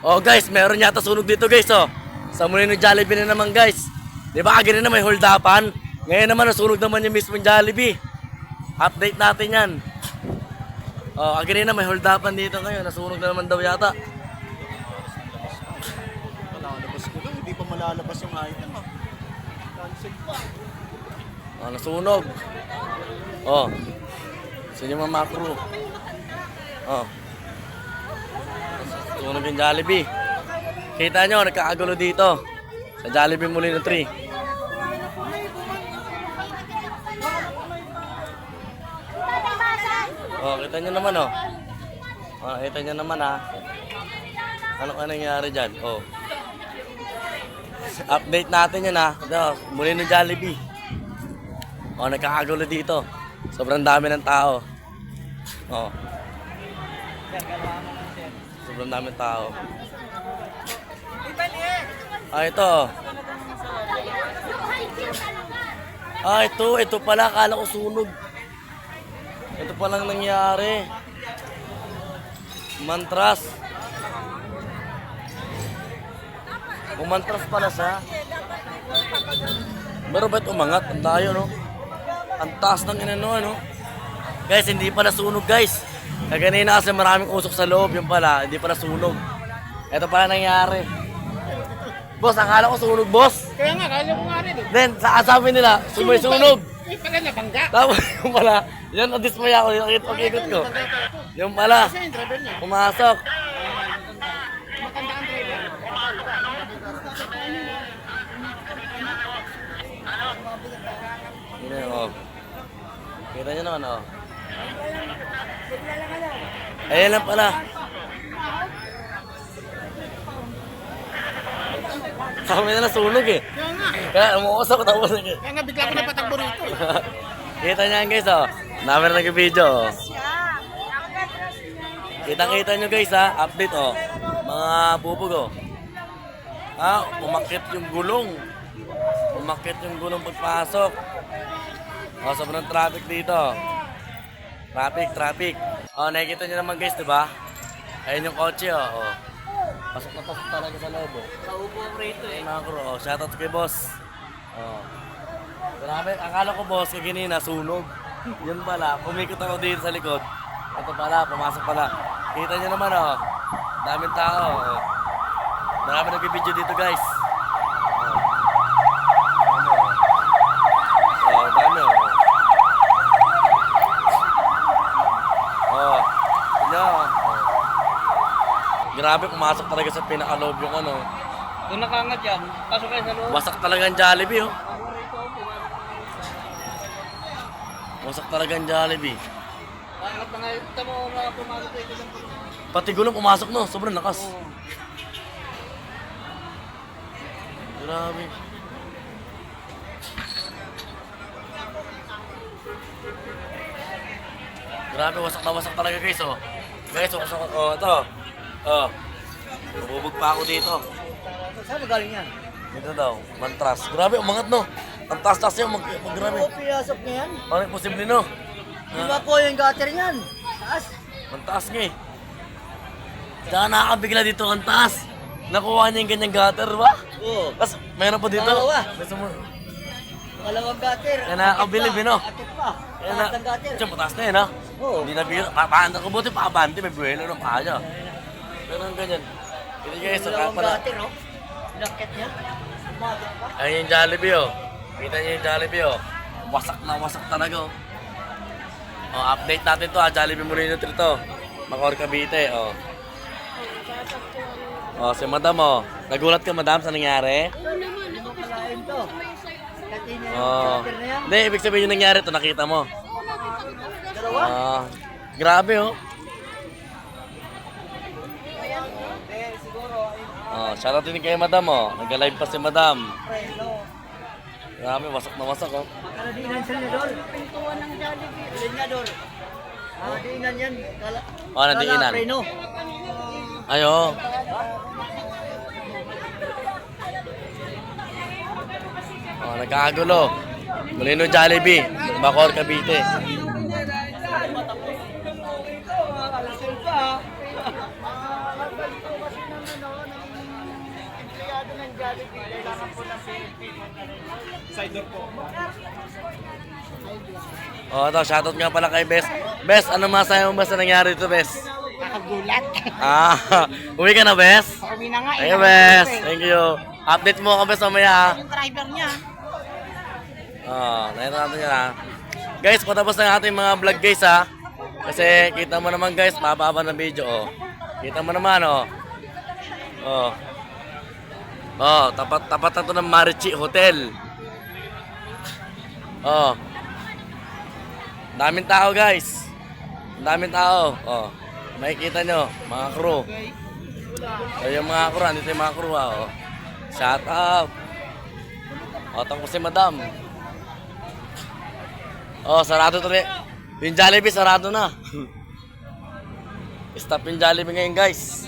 Oh guys, meron yata sunog dito guys oh. Sa Molino Jollibee na naman guys. Di ba agad na may hold-upan? Ngayon naman nasunog naman yung mismong Jollibee. Update natin yan. Oh, agad na may hold-upan dito ngayon. Nasunog na naman daw yata. Malalabas ko daw, hindi pa malalabas yung item ah. Cancel pa. Oh, nasunog. Oh. Sino yung mga crew? Oh. Sunog yung Jollibee. Kita nyo, nagkakagulo dito. Sa Jollibee Molino 3. Oh, kita nyo naman oh. Oh, kita nyo naman ha. Ano ka nangyari dyan? Oh. Update natin yan ha. Ito, Molino Jollibee. Oh, nagkakagulo dito. Sobrang dami ng tao. Oh. Sobrang dami ng tao. Ah, ito. Ah, ito pala. Akala ko sunog. Ito palang nangyari. Mantras. Umantras pala siya. Pero ba't umangat? Ang tayo, no? Ang taas ng inano, no? Guys, hindi pala sunog, guys. Kaganina kasi maraming usok sa loob. Yung pala, hindi pala sunog. Ito pala nangyari. Boss, akala ko sunog, boss. Kaya nga, kala ko nga rin eh. Then, sabi nila, sunog. Eh, pala nabangga. Tapos yung pala, yan ang dismaya ko, yung ikot ko. Yung pala, Kasi yung driver niya. pumasok. Matanda ang driver. Hindi, oh. Kita nyo naman, oh. Ayan lang pala. Sabi na sunog eh. Kaya nga. Kaya umuusap tapos Kaya nga, bigla ko napatakbo rito eh. kita nyo yan guys, oh. Dami na nag-video, oh. Kitang-kita nyo guys, ha. Update, oh. Mga bubog, oh. Ha, umakit yung gulong. Umakit yung gulong pagpasok. Oh, sobrang traffic dito. Traffic. Oh, nakikita nyo naman guys, diba? Ayun yung kotse, oh. Oh. Pasok na pasok talaga sa loob, oh. Kaupo rito eh. Mga crew, oh. Shoutout kay boss. Oh. Grabe, akala ko boss, kaginina, sunog. Yun pala, kumikot ako dito sa likod. Ito pala, pumasok pala. Kita nyo naman, oh. Daming tao, oh. Marami nag-video dito, guys. Oh, dami, oh. Oh, tignan, oh. Grabe, pumasok talaga sa pinakaloob yung ano. Kung nakangat yan, pasok kayo sa loob. Wasak talaga ang Jollibee, oh. Wasak talaga ang Jollibee. Angat na nga yun. Tama mo mga pumasok ito lang. Pati gulong pumasok, no? Sobrang lakas. Grabe. Grabe, wasak talaga guys, oh. Guys, wasak, oh, ito. Oh. Bubog pa ako dito. Saan magaling yan? Dito daw, mantras. Grabe, umangat, no? Ang taas-taas niya, grabe. Pinasok niya yan. Ano yung posible, no? Diba po yung gutter niyan? Taas. Ang taas nga, eh. Saka nakakabigla dito ang taas. Nakuha niya yung ganyang gutter, ba? Oo. Tapos, mayroon pa dito. Dalawa. Malawang gutter. Kaya nakakabilib, eh, no? Atit pa. Kaya na, Taas ng gutter. siya, mataas na yun, ha? Oo. Hindi na biro. Papaanda ko, buti paabante, may buwelo ng kaya. Pero ang ganyan. Hindi guys, so Malawang pala. gutter, no? Lakit niya. Umagat pa. Ayun yung Jollibee, oh. Kita niyo yung Jollibee, oh. Wasak na wasak talaga, oh. Oh, update natin to, ha. Jollibee Molino 3 to. Macor Cavite, oh. Oh, si Madam, oh. Nagulat ka, Madam, sa nangyari? Hindi mo palain to. Katin niya yung Oh. gutter na yan. Hindi, ibig sabihin yung nangyari to, nakita mo. Dalawa. Ah, grabe, oh. Oh, shoutout din kay Madam, oh. Nag-live pa si Madam. Preno. Grabe, wasak na wasak, oh. Kaladinan siya niya, Dol. Pintuan ng Jollibee. Alin niya, Dol. Diinan yan. Oh, nadiinan. Preno. Ayo. Oh, nagkakagulo. Molino Jollibee, Macor Cavite. empleyado ng Jollibee, kailangan po ng PNP. Side door po. Oh, ito, shoutout nga pala kay Bes. Bes, ano masaya mo ba sa nangyari ito, Bes? Nakagulat. Ah, uwi ka na, Bes? Pauwi na nga Thank you, Bes. Thank you. Update mo ako, Bes, mamaya. ah. Yung driver niya. Oh, nakita natin yan, ha. Guys, patapos na ating mga vlog, guys, ha. Kasi, kita mo naman, guys, mababa ng video, oh. Kita mo naman, oh. Oh. Oh, tapat na ito ng Marichi Hotel. Oh. Daming tao, guys. Daming tao. Oh. Makikita nyo, mga crew. So, yung mga crew, andito yung mga crew, ha. Oh. Shout out. O, tapos si Madam. Oh, sarado tuloy. Yung Jollibee, sarado na. Stop yung Jollibee ngayon, guys.